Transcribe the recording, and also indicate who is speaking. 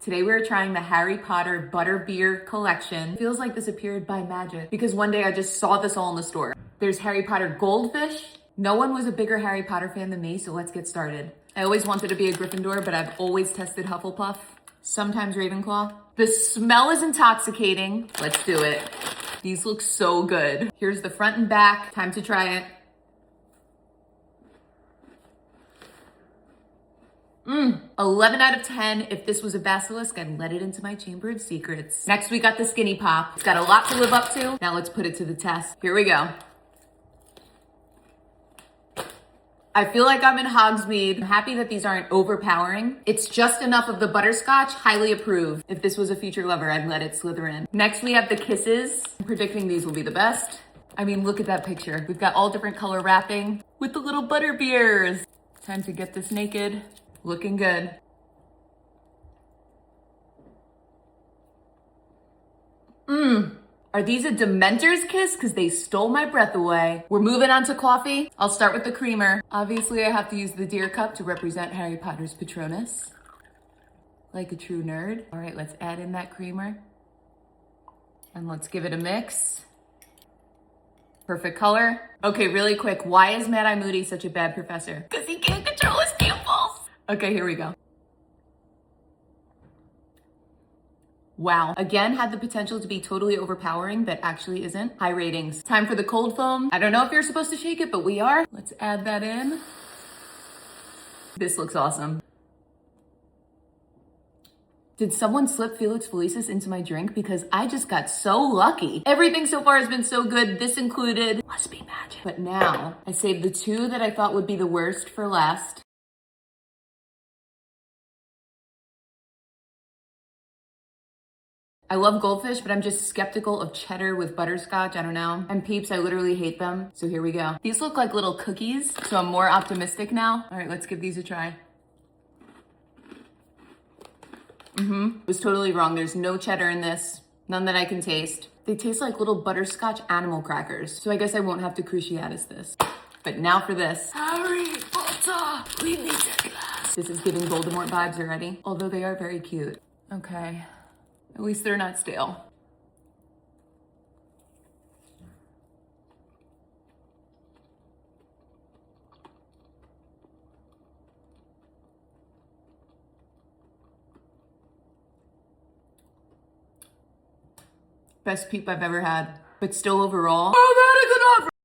Speaker 1: Today we're trying the Harry Potter Butterbeer collection. Feels like this appeared by magic because one day I just saw this all in the store. There's Harry Potter Goldfish. No one was a bigger Harry Potter fan than me, so let's get started. I always wanted to be a Gryffindor, but I've always tested Hufflepuff, sometimes Ravenclaw. The smell is intoxicating. Let's do it. These look so good. Here's the front and back. Time to try it. 11 out of 10. If this was a basilisk, I'd let it into my chamber of secrets. Next, we got the Skinny Pop. It's got a lot to live up to. Now let's put it to the test. Here we go. I feel like I'm in Hogsmeade. I'm happy that these aren't overpowering. It's just enough of the butterscotch, highly approved. If this was a future lover, I'd let it slither in. Next, we have the Kisses. I'm predicting these will be the best. I mean, look at that picture. We've got all different color wrapping with the little butterbeers. Time to get this naked. Looking good. Are these a Dementor's kiss? Because they stole my breath away. We're moving on to coffee. I'll start with the creamer. Obviously, I have to use the deer cup to represent Harry Potter's Patronus. Like a true nerd. All right, let's add in that creamer. And let's give it a mix. Perfect color. Okay, really quick. Why is Mad-Eye Moody such a bad professor? Because he can't control his pupils. Okay, here we go. Wow. Again, had the potential to be totally overpowering, but actually isn't. High ratings. Time for the cold foam. I don't know if you're supposed to shake it, but we are. Let's add that in. This looks awesome. Did someone slip Felix Felicis into my drink? Because I just got so lucky. Everything so far has been so good, this included. Must be magic. But now, I saved the two that I thought would be the worst for last. I love Goldfish, but I'm just skeptical of cheddar with butterscotch. I don't know. And Peeps, I literally hate them. So here we go. These look like little cookies, so I'm more optimistic now. All right, let's give these a try. Was totally wrong. There's no cheddar in this. None that I can taste. They taste like little butterscotch animal crackers. So I guess I won't have to cruciatus this. But now for this. Harry Potter, we need a glass. This is giving Voldemort vibes already, although they are very cute. Okay. At least they're not stale. Best Peep I've ever had, but still overall. Oh, that is enough!